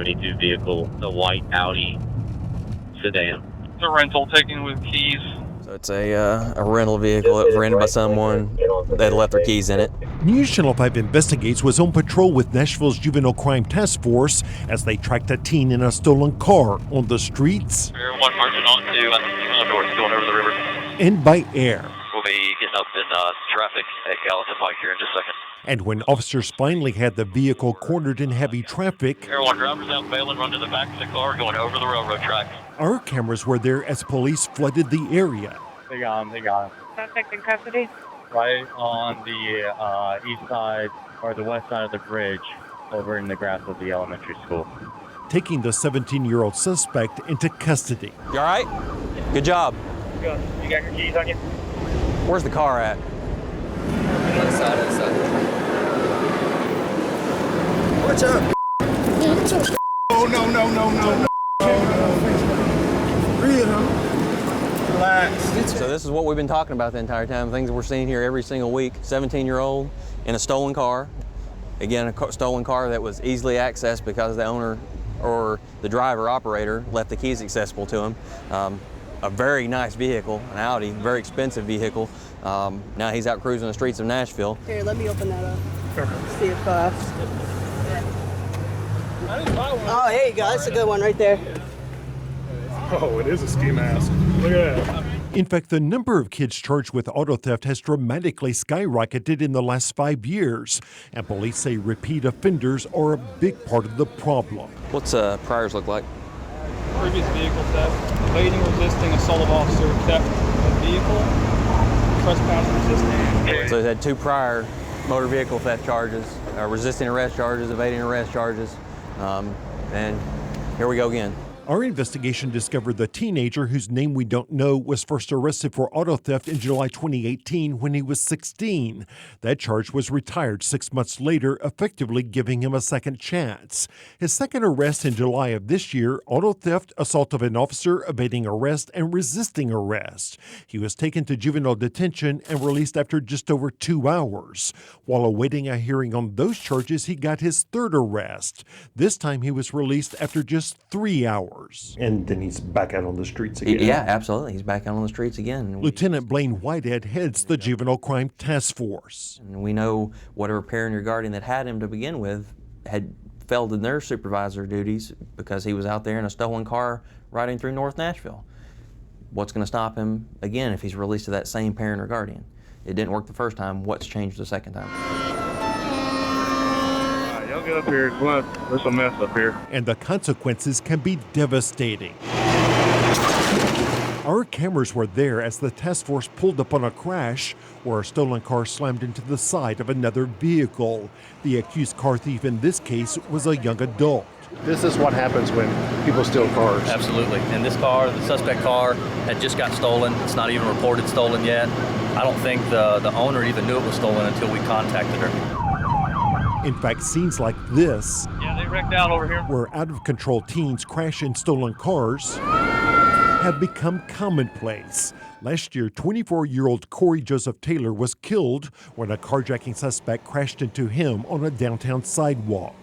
2022 vehicle, the white Audi sedan. It's a rental taken with keys. So it's a rental vehicle. It was rented by someone that left their keys in it. News Channel 5 Investigates was on patrol with Nashville's Juvenile Crime Task Force as they tracked a teen in a stolen car on the streets One person onto North going over the river. and by air. We'll be getting up in traffic at Gallatin Pike here in just a second. And when officers finally had the vehicle cornered in heavy traffic, Everyone, drivers out bailing, run to the back of the car, going over the railroad tracks. our cameras were there as police flooded the area. They got him. Suspect in custody? Right on the east side, or the west side of the bridge, over in the grass of the elementary school. Taking the 17-year-old suspect into custody. You all right? Good job. Good. You got your keys on you? Where's the car at? Other side. Watch out! Oh, no. Breathe, huh? Relax. So this is what we've been talking about the entire time, things we're seeing here every single week. 17-year-old in a stolen car. Again, a stolen car that was easily accessed because the owner or the driver operator left the keys accessible to him. A very nice vehicle, an Audi, very expensive vehicle. Now he's out cruising the streets of Nashville. Here, let me open that up. See if, Oh, here you go. That's a good one right there. Oh, it is a ski mask. Look at that. In fact, the number of kids charged with auto theft has dramatically skyrocketed in the last 5 years, and police say repeat offenders are a big part of the problem. What's priors look like? Previous vehicle theft, evading, resisting, assault of officer, theft of vehicle, trespass resisting. So he had 2 prior motor vehicle theft charges, resisting arrest charges, evading arrest charges, and here we go again. Our investigation discovered the teenager, whose name we don't know, was first arrested for auto theft in July 2018 when he was 16. That charge was retired 6 months later, effectively giving him a second chance. His second arrest in July of this year, auto theft, assault of an officer, evading arrest, and resisting arrest. He was taken to juvenile detention and released after just over 2 hours. While awaiting a hearing on those charges, he got his third arrest. This time he was released after just 3 hours. And then he's back out on the streets again. Yeah, absolutely. He's back out on the streets again. Lieutenant Blaine Whitehead heads the Juvenile Crime Task Force. And we know whatever parent or guardian that had him to begin with had failed in their supervisor duties because he was out there in a stolen car riding through North Nashville. What's going to stop him again if he's released to that same parent or guardian? It didn't work the first time. What's changed the second time? Y'all get up here. There's a mess up here. And the consequences can be devastating. Our cameras were there as the task force pulled up on a crash where a stolen car slammed into the side of another vehicle. The accused car thief in this case was a young adult. This is what happens when people steal cars. Absolutely. And this car, the suspect car, had just got stolen. It's not even reported stolen yet. I don't think the owner even knew it was stolen until we contacted her. In fact, scenes like this, Yeah, they wrecked out over here. where out-of-control teens crash in stolen cars, have become commonplace. Last year, 24-year-old Corey Joseph Taylor was killed when a carjacking suspect crashed into him on a downtown sidewalk.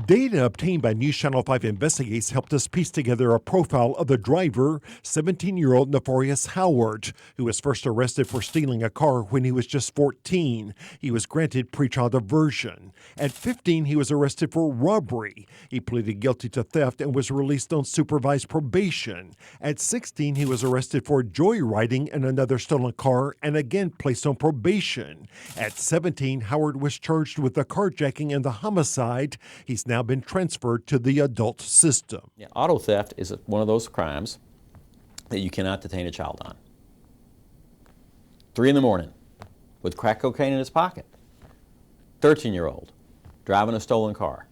Data obtained by News Channel 5 Investigates helped us piece together a profile of the driver, 17-year-old Nefarious Howard, who was first arrested for stealing a car when he was just 14. He was granted pretrial diversion. At 15, he was arrested for robbery. He pleaded guilty to theft and was released on supervised probation. At 16, he was arrested for joyriding in another stolen car and again placed on probation. At 17, Howard was charged with the carjacking and the homicide. He's now been transferred to the adult system. Yeah, auto theft is one of those crimes that you cannot detain a child on. 3 in the morning with crack cocaine in his pocket. 13-year-old driving a stolen car.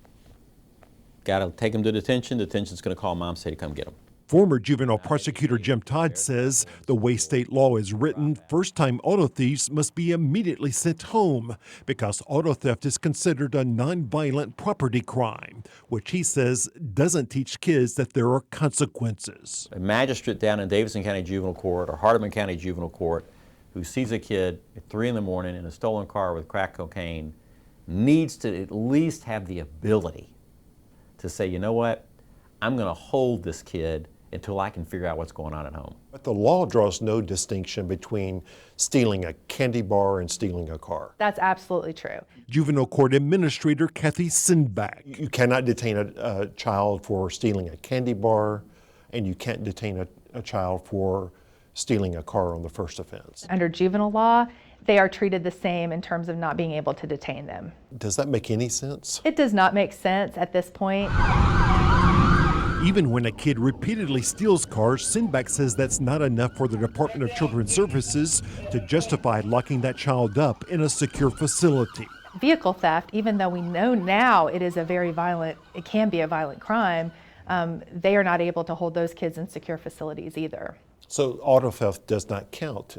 Got to take him to detention. Detention's going to call mom, say to come get him. Former juvenile prosecutor Jim Todd says the way state law is written, first-time auto thieves must be immediately sent home because auto theft is considered a nonviolent property crime, which he says doesn't teach kids that there are consequences. A magistrate down in Davidson County Juvenile Court or Hardeman County Juvenile Court who sees a kid at 3 in the morning in a stolen car with crack cocaine needs to at least have the ability to say, you know what, I'm going to hold this kid until I can figure out what's going on at home. But the law draws no distinction between stealing a candy bar and stealing a car. That's absolutely true. Juvenile Court Administrator Kathy Sinback. You cannot detain a child for stealing a candy bar, and you can't detain a child for stealing a car on the first offense. Under juvenile law, they are treated the same in terms of not being able to detain them. Does that make any sense? It does not make sense at this point. Even when a kid repeatedly steals cars, Sinback says that's not enough for the Department of Children's Services to justify locking that child up in a secure facility. Vehicle theft, even though we know now it can be a violent crime, they are not able to hold those kids in secure facilities either. So auto theft does not count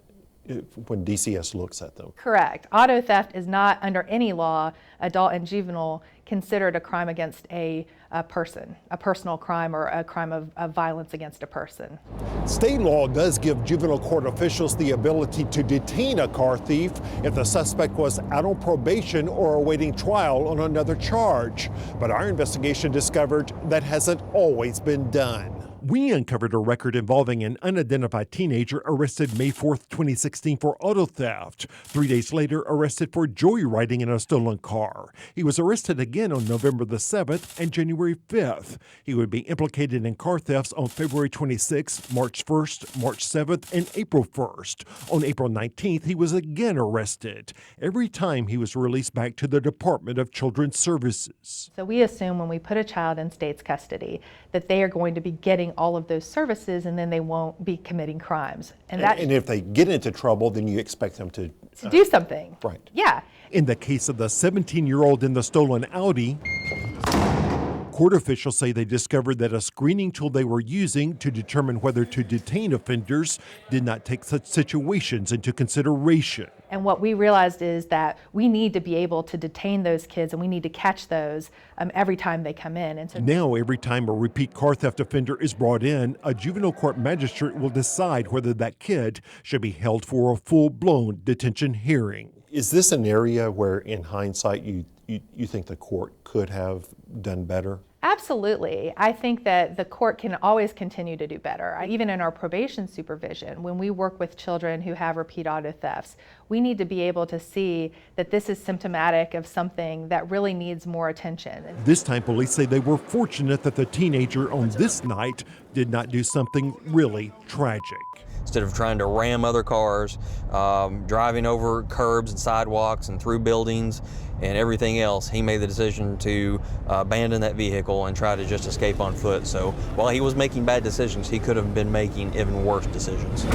when DCS looks at them? Correct. Auto theft is not, under any law, adult and juvenile, considered a crime against a person, a personal crime or a crime of violence against a person. State law does give juvenile court officials the ability to detain a car thief if the suspect was out on probation or awaiting trial on another charge. But our investigation discovered that hasn't always been done. We uncovered a record involving an unidentified teenager arrested May 4th, 2016 for auto theft. 3 days later, arrested for joyriding in a stolen car. He was arrested again on November the 7th and January 5th. He would be implicated in car thefts on February 26th, March 1st, March 7th, and April 1st. On April 19th, he was again arrested. Every time he was released back to the Department of Children's Services. So we assume when we put a child in state's custody that they are going to be getting all of those services, and then they won't be committing crimes. And if they get into trouble, then you expect them to do something. Right. Yeah. In the case of the 17-year-old in the stolen Audi, court officials say they discovered that a screening tool they were using to determine whether to detain offenders did not take such situations into consideration. And what we realized is that we need to be able to detain those kids, and we need to catch those every time they come in. And so now, every time a repeat car theft offender is brought in, a juvenile court magistrate will decide whether that kid should be held for a full-blown detention hearing. Is this an area where, in hindsight, you think the court could have done better? Absolutely. I think that the court can always continue to do better. Even in our probation supervision, when we work with children who have repeat auto thefts, we need to be able to see that this is symptomatic of something that really needs more attention. This time, police say they were fortunate that the teenager on this night did not do something really tragic. Instead of trying to ram other cars, driving over curbs and sidewalks and through buildings and everything else, he made the decision to abandon that vehicle and try to just escape on foot. So while he was making bad decisions, he could have been making even worse decisions.